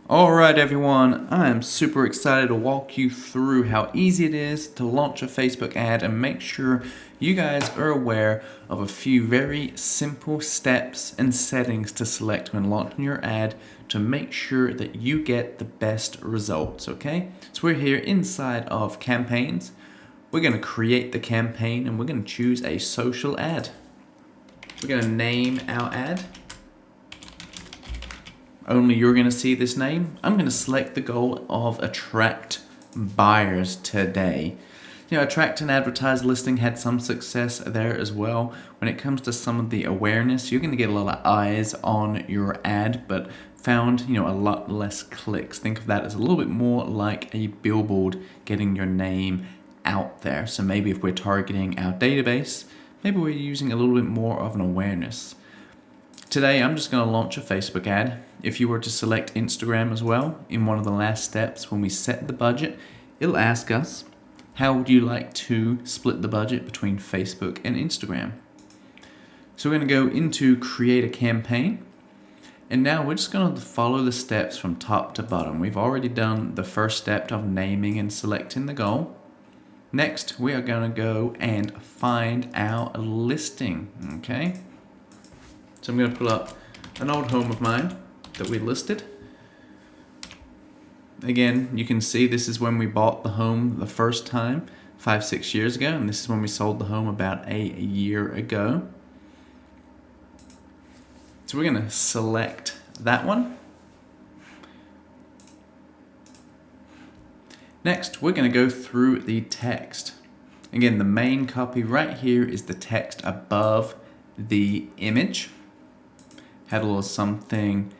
Alright everyone, I am super excited to walk you through how easy it is to launch a Facebook ad and make sure you guys are aware of a few very simple steps and settings to select when launching your ad to make sure that you get the best results, okay? So we're here inside of campaigns. We're going to create the campaign and we're going to choose a social ad. We're going to name our ad. Only you're going to see this name. I'm going to select the goal of attract buyers today. Attract and advertise listing had some success there as well. When it comes to some of the awareness, you're going to get a lot of eyes on your ad, but found, a lot less clicks. Think of that as a little bit more like a billboard getting your name out there. So maybe if we're targeting our database, maybe we're using a little bit more of an awareness. Today, I'm just going to launch a Facebook ad. If you were to select Instagram as well, in one of the last steps, when we set the budget, it'll ask us, how would you like to split the budget between Facebook and Instagram? So we're going to go into create a campaign. And now we're just going to follow the steps from top to bottom. We've already done the first step of naming and selecting the goal. Next, we are going to go and find our listing, okay? So I'm going to pull up an old home of mine that we listed. Again, you can see this is when we bought the home the first time, 5-6 years ago, and this is when we sold the home about a year ago. So we're going to select that one. Next, we're going to go through the text. Again, the main copy right here is the text above the image. Had a little something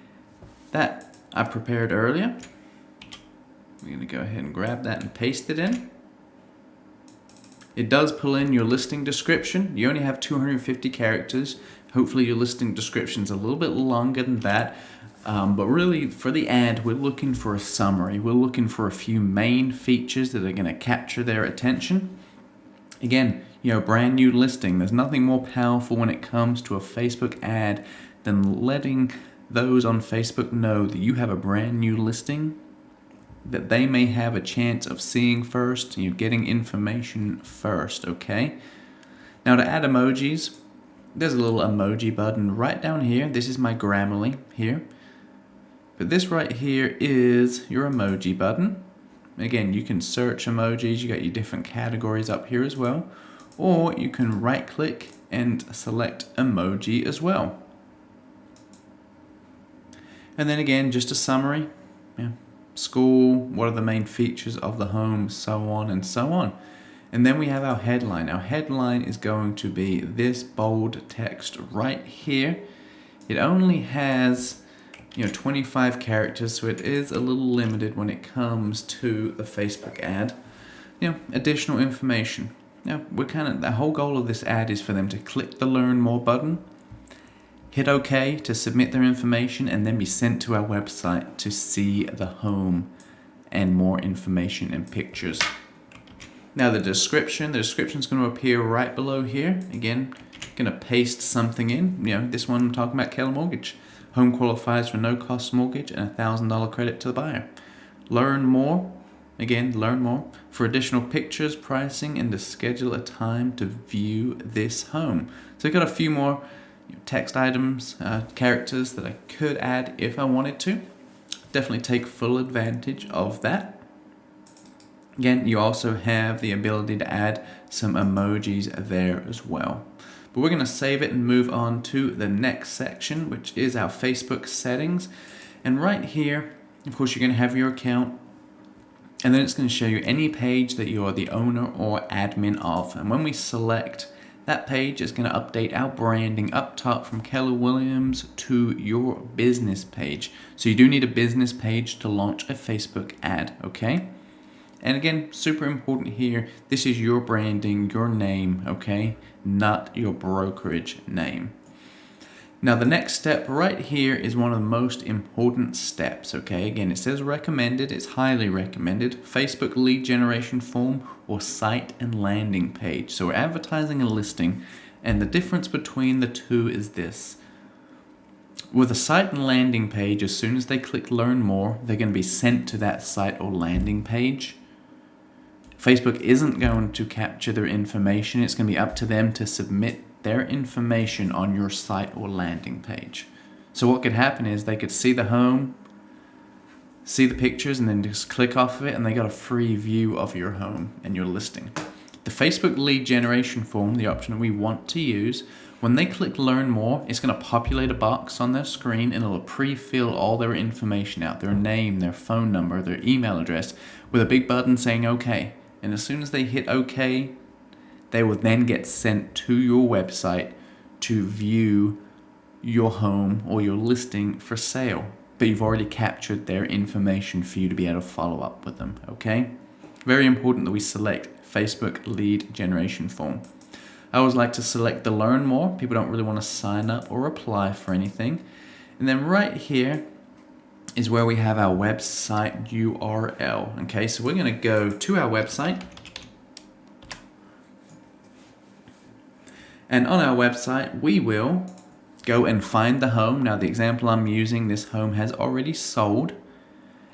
that I prepared earlier. We're going to go ahead and grab that and paste it in. It does pull in your listing description. You only have 250 characters. Hopefully your listing description is a little bit longer than that. But really for the ad, we're looking for a summary. We're looking for a few main features that are going to capture their attention. Again, brand new listing. There's nothing more powerful when it comes to a Facebook ad than letting those on Facebook know that you have a brand new listing that they may have a chance of seeing first, getting information first, okay? Now to add emojis, there's a little emoji button right down here. This is my Grammarly here. But this right here is your emoji button. Again, you can search emojis. You got your different categories up here as well. Or you can right click and select emoji as well. And then again, just a summary, school, what are the main features of the home, so on and so on. And then we have our headline. Our headline is going to be this bold text right here. It only has 25 characters, so it is a little limited when it comes to the Facebook ad. Additional information. The whole goal of this ad is for them to click the Learn More button, hit OK to submit their information, and then be sent to our website to see the home and more information and pictures. Now the description is going to appear right below here. Again, going to paste something in. This one I'm talking about Keller Mortgage. Home qualifies for no cost mortgage and $1,000 credit to the buyer. Learn more. Again, learn more for additional pictures, pricing, and to schedule a time to view this home. So I've got a few more text items, characters that I could add if I wanted to. Definitely take full advantage of that. Again, you also have the ability to add some emojis there as well. But we're going to save it and move on to the next section, which is our Facebook settings. And right here, of course, you're going to have your account. And then it's going to show you any page that you are the owner or admin of. And when we select that page, is going to update our branding up top from Keller Williams to your business page. So you do need a business page to launch a Facebook ad, okay? And again, super important here, this is your branding, your name, okay? Not your brokerage name. Now the next step right here is one of the most important steps, okay? Again, it says recommended, it's highly recommended, Facebook lead generation form or site and landing page. So we're advertising a listing, and the difference between the two is this. With a site and landing page, as soon as they click learn more, they're going to be sent to that site or landing page. Facebook isn't going to capture their information. It's going to be up to them to submit their information on your site or landing page. So what could happen is they could see the home, see the pictures, and then just click off of it, and they got a free view of your home and your listing. The Facebook lead generation form, the option that we want to use, when they click learn more, it's going to populate a box on their screen, and it'll pre-fill all their information out, their name, their phone number, their email address, with a big button saying OK. And as soon as they hit OK, they will then get sent to your website to view your home or your listing for sale. But you've already captured their information for you to be able to follow up with them, okay? Very important that we select Facebook lead generation form. I always like to select the learn more. People don't really want to sign up or apply for anything. And then right here is where we have our website URL. Okay, so we're going to go to our website. And on our website, we will go and find the home. Now, the example I'm using, this home has already sold.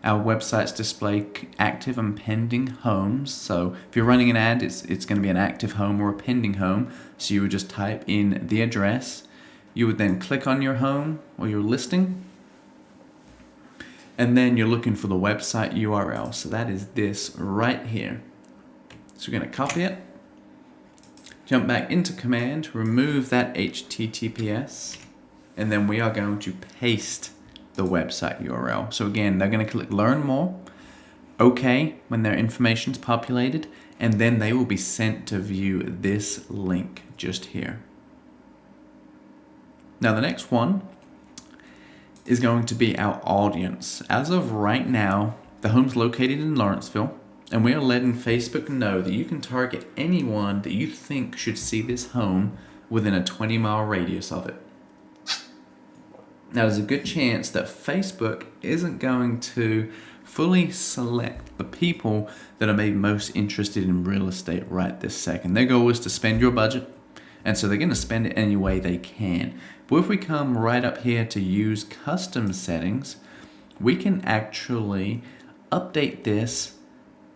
Our websites display active and pending homes. So if you're running an ad, it's going to be an active home or a pending home. So you would just type in the address. You would then click on your home or your listing. And then you're looking for the website URL. So that is this right here. So we're going to copy it. Jump back into command, remove that HTTPS, and then we are going to paste the website URL. So again, they're going to click learn more, OK, when their information's populated, and then they will be sent to view this link just here. Now the next one is going to be our audience. As of right now, the home's located in Lawrenceville, and we are letting Facebook know that you can target anyone that you think should see this home within a 20-mile radius of it. Now, there's a good chance that Facebook isn't going to fully select the people that are maybe most interested in real estate right this second. Their goal is to spend your budget, and so they're going to spend it any way they can. But if we come right up here to use custom settings, we can actually update this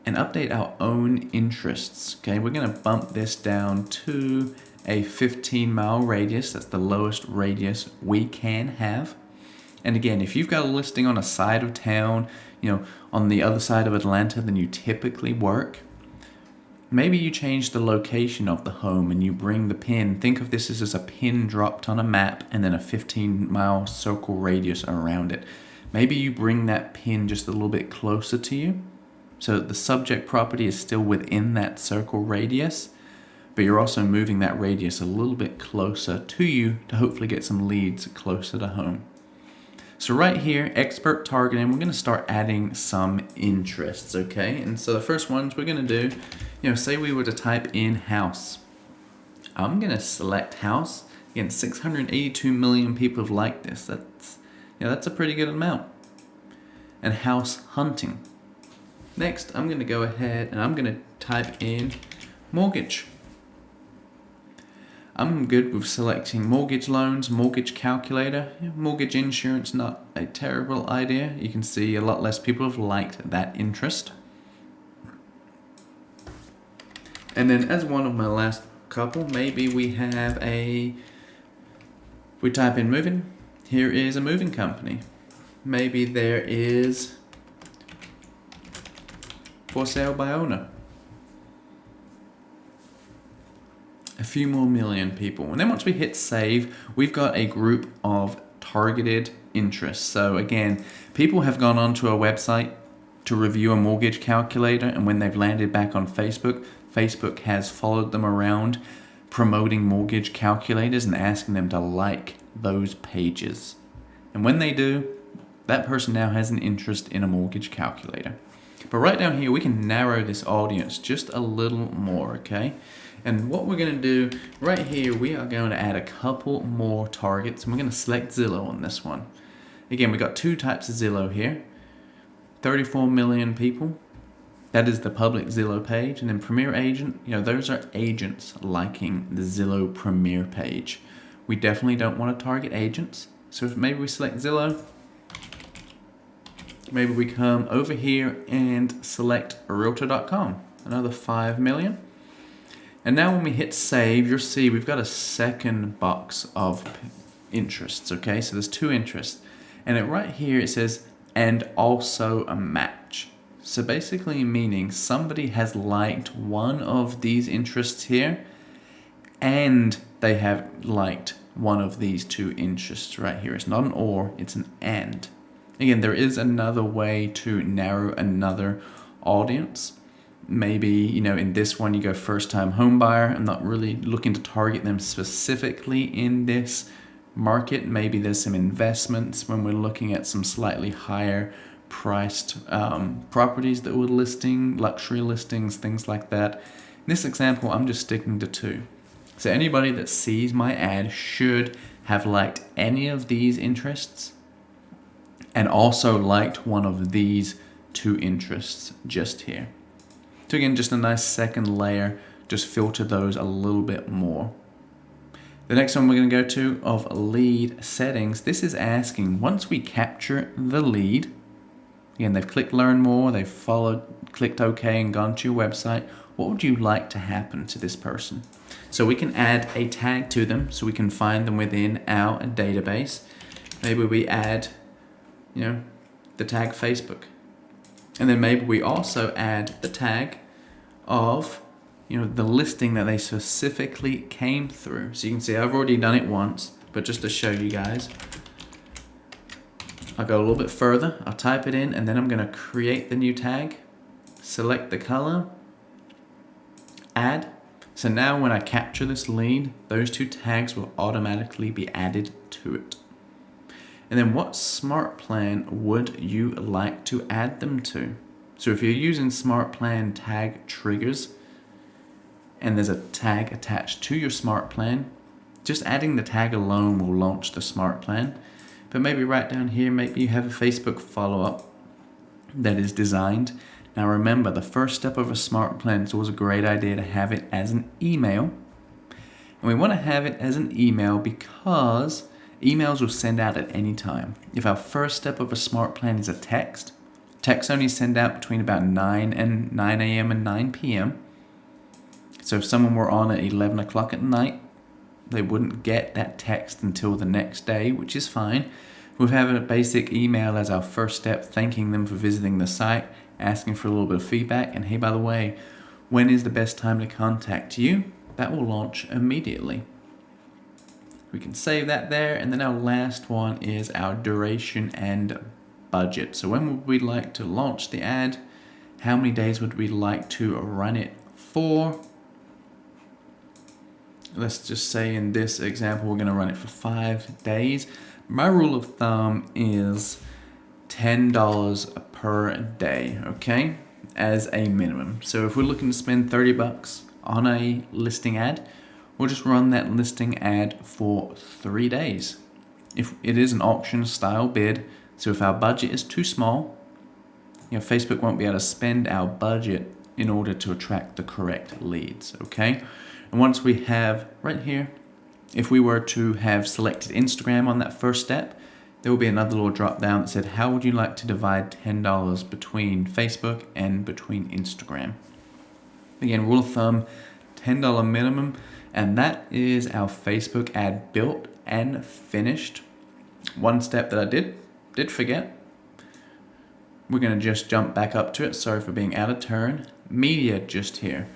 and update our own interests. Okay, we're going to bump this down to a 15-mile radius. That's the lowest radius we can have. And again, if you've got a listing on a side of town, on the other side of Atlanta than you typically work, maybe you change the location of the home and you bring the pin. Think of this as a pin dropped on a map and then a 15-mile circle radius around it. Maybe you bring that pin just a little bit closer to you, so the subject property is still within that circle radius, but you're also moving that radius a little bit closer to you to hopefully get some leads closer to home. So right here, expert targeting, we're going to start adding some interests, okay? And so the first ones we're going to do, say we were to type in house. I'm going to select house. Again, 682 million people have liked this. That's a pretty good amount. And house hunting. Next, I'm going to go ahead and I'm going to type in mortgage. I'm good with selecting mortgage loans, mortgage calculator. Mortgage insurance, not a terrible idea. You can see a lot less people have liked that interest. And then as one of my last couple, maybe we have we type in moving. Here is a moving company. Maybe there is for sale by owner. A few more million people. And then once we hit save, we've got a group of targeted interests. So again, people have gone onto our website to review a mortgage calculator, and when they've landed back on Facebook, Facebook has followed them around promoting mortgage calculators and asking them to like those pages. And when they do, that person now has an interest in a mortgage calculator. But right down here, we can narrow this audience just a little more, okay? And what we're going to do right here, we are going to add a couple more targets, and we're going to select Zillow on this one. Again, we've got two types of Zillow here. 34 million people. That is the public Zillow page. And then Premier Agent, those are agents liking the Zillow Premier page. We definitely don't want to target agents. So if maybe we select Zillow, maybe we come over here and select realtor.com, another 5 million. And now when we hit save, you'll see we've got a second box of interests, okay? So there's 2 interests. And right here it says, and also a match. So basically meaning somebody has liked one of these interests here, and they have liked one of these 2 interests right here. It's not an or, it's an and. Again, there is another way to narrow another audience. Maybe, you know, in this one you go first time home buyer. I'm not really looking to target them specifically in this market. Maybe there's some investments when we're looking at some slightly higher priced properties that we're listing, luxury listings, things like that. In this example, I'm just sticking to 2. So anybody that sees my ad should have liked any of these interests and also liked one of these 2 interests just here. So again, just a nice second layer, just filter those a little bit more. The next one we're going to go to of lead settings. This is asking, once we capture the lead, again, they've clicked learn more, they've followed, clicked OK and gone to your website, what would you like to happen to this person? So we can add a tag to them so we can find them within our database. Maybe we add, you know, the tag Facebook. And then maybe we also add the tag of, you know, the listing that they specifically came through. So you can see I've already done it once, but just to show you guys, I'll go a little bit further. I'll type it in and then I'm going to create the new tag, select the color, add. So now when I capture this lead, those 2 tags will automatically be added to it. And then what smart plan would you like to add them to? So if you're using smart plan tag triggers and there's a tag attached to your smart plan, just adding the tag alone will launch the smart plan. But maybe right down here, maybe you have a Facebook follow-up that is designed. Now remember, the first step of a smart plan is always a great idea to have it as an email. And we want to have it as an email because emails will send out at any time. If our first step of a smart plan is a text, texts only send out between about 9 a.m. and 9 p.m. So if someone were on at 11 o'clock at night, they wouldn't get that text until the next day, which is fine. We'll have a basic email as our first step, thanking them for visiting the site, asking for a little bit of feedback, and hey, by the way, when is the best time to contact you? That will launch immediately. We can save that there, and then our last one is our duration and budget. So when would we like to launch the ad? How many days would we like to run it for? Let's just say in this example, we're going to run it for 5 days. My rule of thumb is $10 per day, okay, as a minimum. So if we're looking to spend $30 on a listing ad, we'll just run that listing ad for 3 days. If it is an auction style bid, so if our budget is too small, you know, Facebook won't be able to spend our budget in order to attract the correct leads, okay? And once we have right here, if we were to have selected Instagram on that first step, there will be another little drop down that said, how would you like to divide $10 between Facebook and between Instagram? Again, rule of thumb, $10 minimum. And that is our Facebook ad built and finished. One step that I did forget. We're going to just jump back up to it. Sorry for being out of turn. Media just here.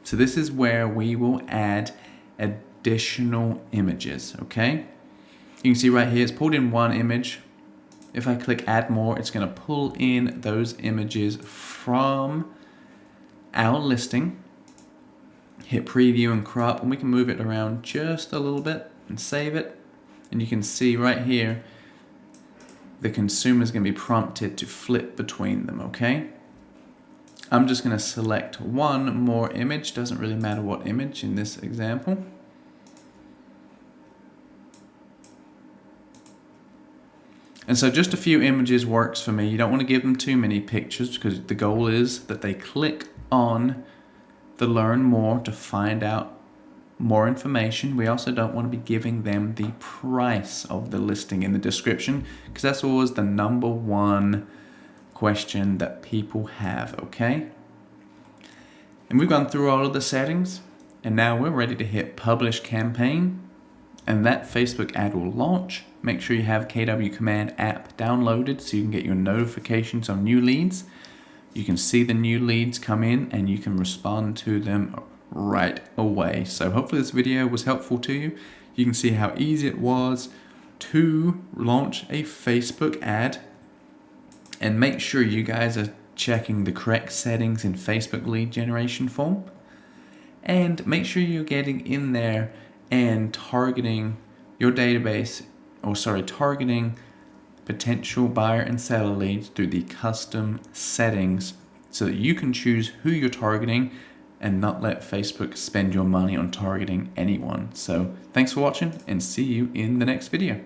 So this is where we will add additional images, okay? You can see right here, it's pulled in one image. If I click add more, it's going to pull in those images from our listing. Hit preview and crop, and we can move it around just a little bit and save it. And you can see right here, the consumer is going to be prompted to flip between them, okay? I'm just going to select one more image. Doesn't really matter what image in this example. And so just a few images works for me. You don't want to give them too many pictures because the goal is that they click on the learn more to find out more information. We also don't want to be giving them the price of the listing in the description, because that's always the number one question that people have, okay? And we've gone through all of the settings, and now we're ready to hit publish campaign, and that Facebook ad will launch. Make sure you have KW Command app downloaded so you can get your notifications on new leads. You can see the new leads come in and you can respond to them right away. So hopefully this video was helpful to you. You can see how easy it was to launch a Facebook ad, and make sure you guys are checking the correct settings in Facebook lead generation form, and make sure you're getting in there and targeting your database, targeting potential buyer and seller leads through the custom settings so that you can choose who you're targeting and not let Facebook spend your money on targeting anyone. So thanks for watching, and see you in the next video.